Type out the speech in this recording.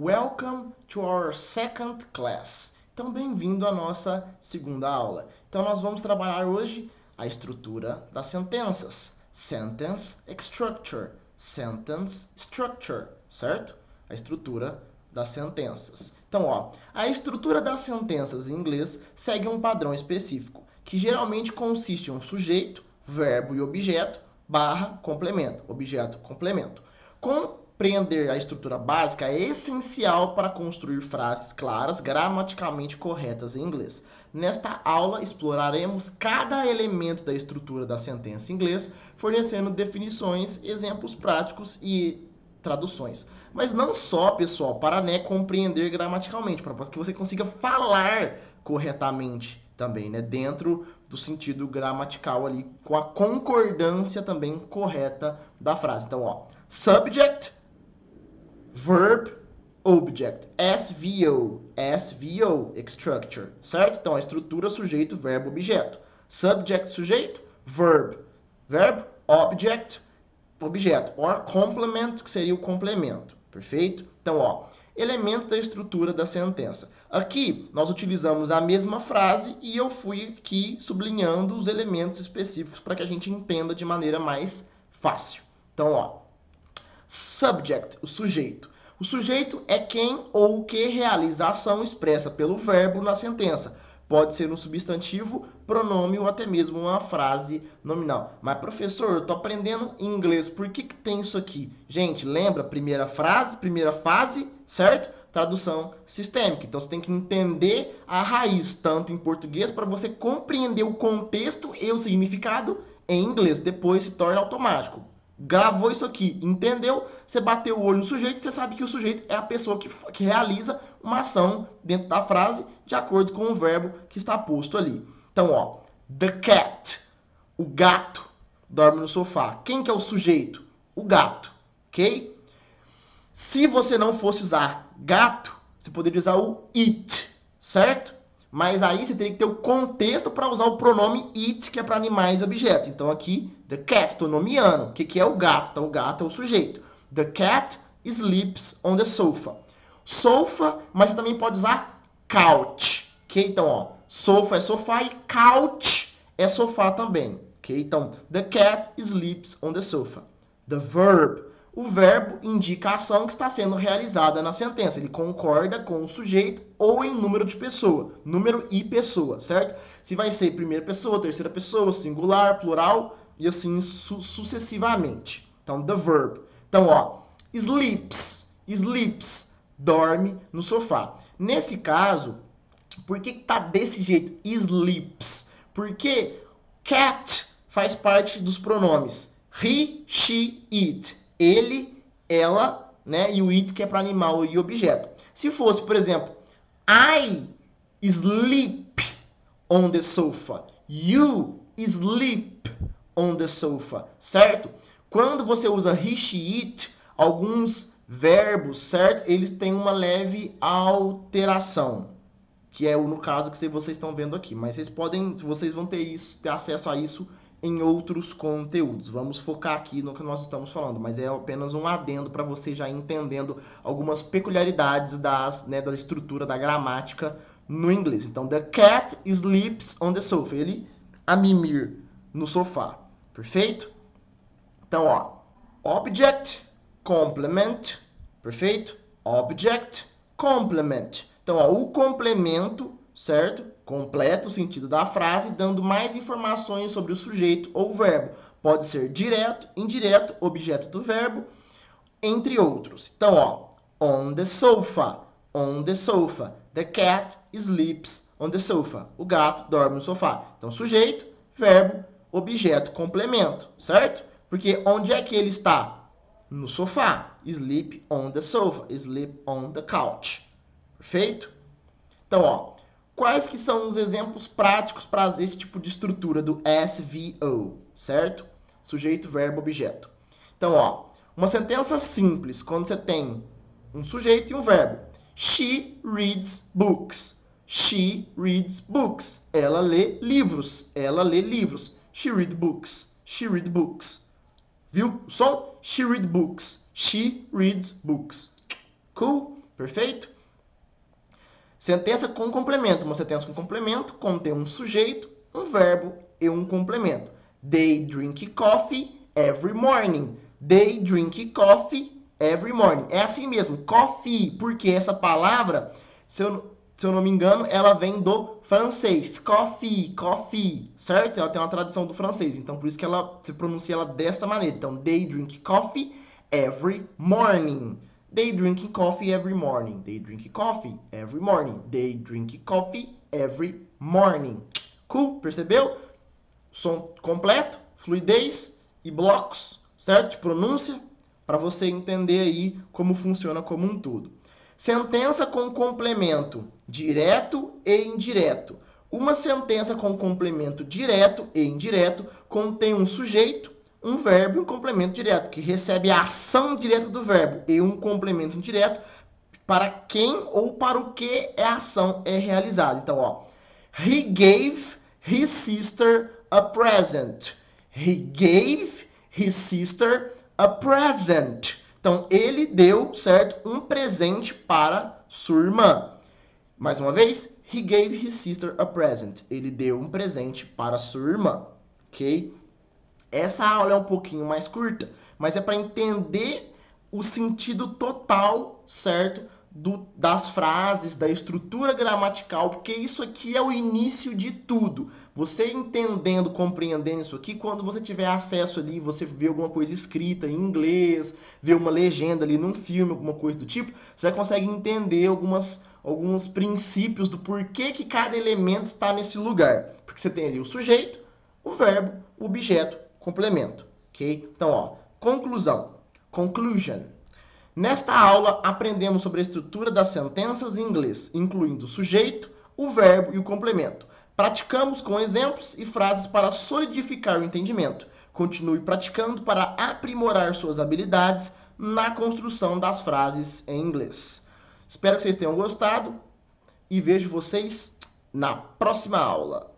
Welcome to our second class. Então, bem-vindo à nossa segunda aula. Então, nós vamos trabalhar hoje a estrutura das sentenças. Sentence structure. Sentence structure, certo? A estrutura das sentenças. Então, a estrutura das sentenças em inglês segue um padrão específico, que geralmente consiste em um sujeito, verbo e objeto, barra, complemento. Objeto, complemento. Compreender a estrutura básica é essencial para construir frases claras, gramaticalmente corretas em inglês. Nesta aula, exploraremos cada elemento da estrutura da sentença em inglês, fornecendo definições, exemplos práticos e traduções. Mas não só, pessoal, para compreender gramaticalmente, para que você consiga falar corretamente também, dentro do sentido gramatical ali, com a concordância também correta da frase. Então, subject, verb, object, SVO, structure, certo? Então, a estrutura sujeito, verbo, objeto. Subject, sujeito, verb, object, objeto. Or complement, que seria o complemento, perfeito? Então, elementos da estrutura da sentença. Aqui, nós utilizamos a mesma frase e eu fui aqui sublinhando os elementos específicos para que a gente entenda de maneira mais fácil. Então, subject, o sujeito. O sujeito é quem ou o que realiza a ação expressa pelo verbo na sentença. Pode ser um substantivo, pronome ou até mesmo uma frase nominal. Mas, professor, eu estou aprendendo inglês, por que tem isso aqui? Gente, lembra? Primeira fase, certo? Tradução sistêmica. Então, você tem que entender a raiz, tanto em português, para você compreender o contexto e o significado em inglês. Depois se torna automático. Gravou isso aqui, entendeu? Você bateu o olho no sujeito, você sabe que o sujeito é a pessoa que realiza uma ação dentro da frase de acordo com o verbo que está posto ali. Então, the cat, o gato, dorme no sofá. Quem que é o sujeito? O gato, ok? Se você não fosse usar gato, você poderia usar o it, certo? Mas aí você teria que ter o contexto para usar o pronome it, que é para animais e objetos. Então aqui, the cat, estou nomeando. O que é o gato? Então o gato é o sujeito. The cat sleeps on the sofa. Sofa, mas você também pode usar couch. Ok? Então, sofa é sofá e couch é sofá também. Ok? Então, the cat sleeps on the sofa. The verb. O verbo indica a ação que está sendo realizada na sentença. Ele concorda com o sujeito ou em número de pessoa. Número e pessoa, certo? Se vai ser primeira pessoa, terceira pessoa, singular, plural e assim sucessivamente. Então, the verb. Então, sleeps. Sleeps. Dorme no sofá. Nesse caso, por que tá desse jeito? Sleeps. Porque cat faz parte dos pronomes he, she, it. Ele, ela, e o it que é para animal e objeto. Se fosse, por exemplo, I sleep on the sofa. You sleep on the sofa, certo? Quando você usa he, she, it, alguns verbos, certo? Eles têm uma leve alteração, que é no caso que vocês estão vendo aqui. Mas vocês vão ter acesso a isso em outros conteúdos. Vamos focar aqui no que nós estamos falando, mas é apenas um adendo para você já entendendo algumas peculiaridades da estrutura, da gramática no inglês. Então, the cat sleeps on the sofa. Ele a mimir no sofá. Perfeito? Então, object, complement. Perfeito? Object, complement. Então, o complemento, certo? Completa o sentido da frase, dando mais informações sobre o sujeito ou verbo. Pode ser direto, indireto, objeto do verbo, entre outros. Então, on the sofa. On the sofa. The cat sleeps on the sofa. O gato dorme no sofá. Então, sujeito, verbo, objeto, complemento, certo? Porque onde é que ele está? No sofá. Sleep on the sofa. Sleep on the couch. Perfeito? Então, quais que são os exemplos práticos para esse tipo de estrutura do SVO, certo? Sujeito, verbo, objeto. Então, uma sentença simples, quando você tem um sujeito e um verbo. She reads books. She reads books. Ela lê livros. Ela lê livros. She reads books. She reads books. Viu o som? She reads books. She reads books. Cool? Perfeito? Sentença com complemento. Uma sentença com complemento contém um sujeito, um verbo e um complemento. They drink coffee every morning. They drink coffee every morning. É assim mesmo, coffee, porque essa palavra, se eu não me engano, ela vem do francês. Coffee, coffee, certo? Ela tem uma tradução do francês, então por isso que ela se pronuncia ela dessa maneira. Então, they drink coffee every morning. They drink coffee every morning. They drink coffee every morning. They drink coffee every morning. Cool? Percebeu? Som completo, fluidez e blocos, certo? De pronúncia, para você entender aí como funciona como um todo. Sentença com complemento direto e indireto. Uma sentença com complemento direto e indireto contém um sujeito, um verbo e um complemento direto, que recebe a ação direta do verbo, e um complemento indireto para quem ou para o que a ação é realizada. Então, ó, he gave his sister a present. He gave his sister a present. Então, ele deu, certo, um presente para sua irmã. Mais uma vez, he gave his sister a present. Ele deu um presente para sua irmã, ok? Essa aula é um pouquinho mais curta, mas é para entender o sentido total, certo? Das frases, da estrutura gramatical, porque isso aqui é o início de tudo. Você entendendo, compreendendo isso aqui, quando você tiver acesso ali, você vê alguma coisa escrita em inglês, vê uma legenda ali num filme, alguma coisa do tipo, você já consegue entender alguns princípios do porquê que cada elemento está nesse lugar. Porque você tem ali o sujeito, o verbo, o objeto, complemento, ok? Então, ó, conclusão, conclusion. Nesta aula, aprendemos sobre a estrutura das sentenças em inglês, incluindo o sujeito, o verbo e o complemento. Praticamos com exemplos e frases para solidificar o entendimento. Continue praticando para aprimorar suas habilidades na construção das frases em inglês. Espero que vocês tenham gostado e vejo vocês na próxima aula.